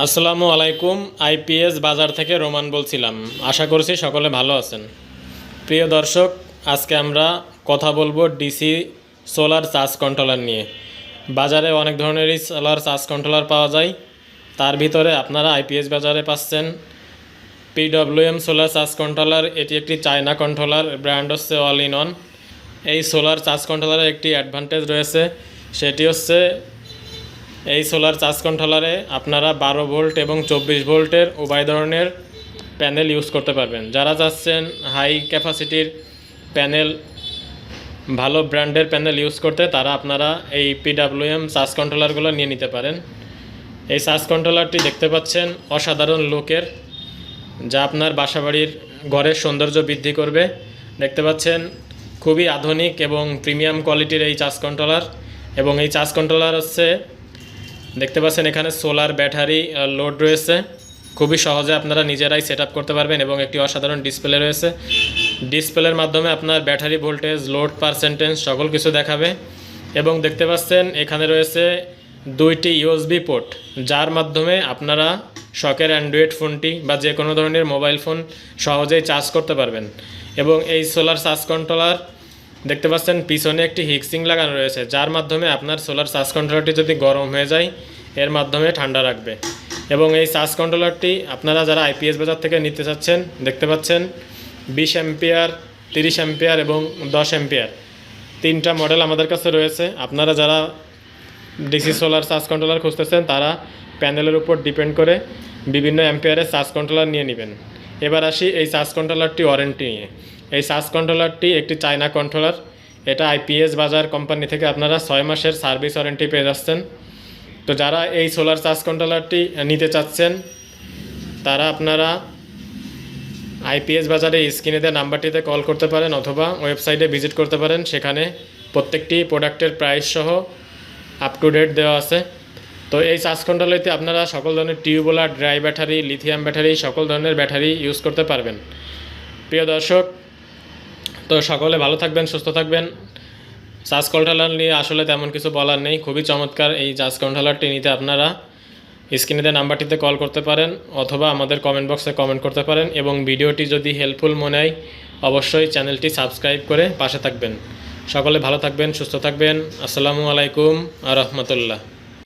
আসসালামু আলাইকুম। আইপিএস বাজার থেকে রোমান বলছিলাম। আশা করছি সকলে ভালো আছেন। প্রিয় দর্শক, আজকে আমরা কথা বলবো ডিসি সোলার চার্জ কন্ট্রোলার নিয়ে। বাজারে অনেক ধরনেরই সোলার চার্জ কন্ট্রোলার পাওয়া যায়। তার ভিতরে আপনারা আইপিএস বাজারে পাচ্ছেন পিডব্লিউএম সোলার চার্জ কন্ট্রোলার। এটি একটি চায়না কন্ট্রোলার, ব্র্যান্ড হচ্ছে অল ইন ওয়ান। এই সোলার চার্জ কন্ট্রোলারের একটি অ্যাডভান্টেজ রয়েছে, সেটি হচ্ছে এই সোলার চার্জ কন্ট্রোলারে আপনারা 12 ভোল্ট এবং 24 ভোল্টের উভয় ধরনের প্যানেল ইউজ করতে পারবেন। যারা চাচ্ছেন হাই ক্যাপাসিটির প্যানেল, ভালো ব্র্যান্ডের প্যানেল ইউজ করতে, তারা আপনারা এই পিডব্লিউএম চার্জ কন্ট্রোলারগুলো নিয়ে নিতে পারেন। এই চার্জ কন্ট্রোলারটি দেখতে পাচ্ছেন অসাধারণ লুকের, যা আপনার বাসাবাড়ির ঘরের সৌন্দর্য বৃদ্ধি করবে। দেখতে পাচ্ছেন খুবই আধুনিক এবং প্রিমিয়াম কোয়ালিটির এই চার্জ কন্ট্রোলার। এবং এই চার্জ কন্ট্রোলার হচ্ছে দেখতে পাচ্ছেন এখানে সোলার ব্যাটারি লোড রয়েছে। খুবই সহজে আপনারা নিজেরাই সেট আপ করতে পারবেন এবং একটি অসাধারণ ডিসপ্লে রয়েছে। ডিসপ্লের মাধ্যমে আপনার ব্যাটারি ভোল্টেজ, লোড পার্সেন্টেজ সকল কিছু দেখাবে। এবং দেখতে পাচ্ছেন এখানে রয়েছে 2টি ইউএসবি পোর্ট, যার মাধ্যমে আপনারা শখের অ্যান্ড্রয়েড ফোনটি বা যে কোনো ধরনের মোবাইল ফোন সহজেই চার্জ করতে পারবেন। এবং এই সোলার চার্জ কন্ট্রোলার দেখতে পাচ্ছেন পিছনে একটি হিটসিং লাগানো রয়েছে, যার মাধ্যমে আপনার সোলার চার্জ কন্ট্রোলারটি যদি গরম হয়ে যায় এর মাধ্যমে ঠান্ডা রাখবে। এবং এই চার্জ কন্ট্রোলারটি আপনারা যারা আইপিএস বাজার থেকে নিতে চাচ্ছেন, দেখতে পাচ্ছেন 20 অ্যাম্পিয়ার, 30 অ্যাম্পিয়ার এবং 10 অ্যাম্পিয়ার 3টা মডেল আমাদের কাছে রয়েছে। আপনারা যারা ডিসি সোলার চার্জ কন্ট্রোলার খুঁজতেছেন, তারা প্যানেলের উপর ডিপেন্ড করে বিভিন্ন অ্যাম্পিয়ারের চার্জ কন্ট্রোলার নিয়ে নেবেন। এবার আসি এই চার্জ কন্ট্রোলারটি ওয়ারেন্টি নিয়ে। এই চার্জ কন্ট্রোলারটি একটি চায়না কন্ট্রোলার। এটা আইপিএস বাজার কোম্পানি থেকে আপনারা 6 মাসের সার্ভিস ওয়ারেন্টি পেয়ে যাচ্ছেন। তো যারা এই সোলার চার্জ কন্ট্রোলারটি নিতে চাচ্ছেন, তারা আপনারা আইপিএস বাজারে স্ক্রিনে দেওয়া নাম্বারটিতে কল করতে পারেন অথবা ওয়েবসাইটে ভিজিট করতে পারেন। সেখানে প্রত্যেকটি প্রোডাক্টের প্রাইস সহ আপ টু ডেট দেওয়া আছে। তো এই চার্জ কন্ট্রোলারতে আপনারা সকল ধরনের tubewell, dry battery, lithium battery, সকল ধরনের ব্যাটারি ইউজ করতে পারবেন। প্রিয় দর্শক, তো সকলে ভালো থাকবেন, সুস্থ থাকবেন। চার্জ কন্ট্রোলার নিয়ে আসলে তেমন কিছু বলার নেই, খুবই চমৎকার। এই চার্জ কন্ট্রোলারটি নিতে আপনারা স্ক্রিনে দেওয়া নাম্বারটিতে কল করতে পারেন অথবা আমাদের কমেন্ট বক্সে কমেন্ট করতে পারেন। এবং ভিডিওটি যদি হেল্পফুল মনে হয় অবশ্যই চ্যানেলটি সাবস্ক্রাইব করে পাশে থাকবেন। সকলে ভালো থাকবেন, সুস্থ থাকবেন। আসসালামু আলাইকুম ওয়া রাহমাতুল্লাহ।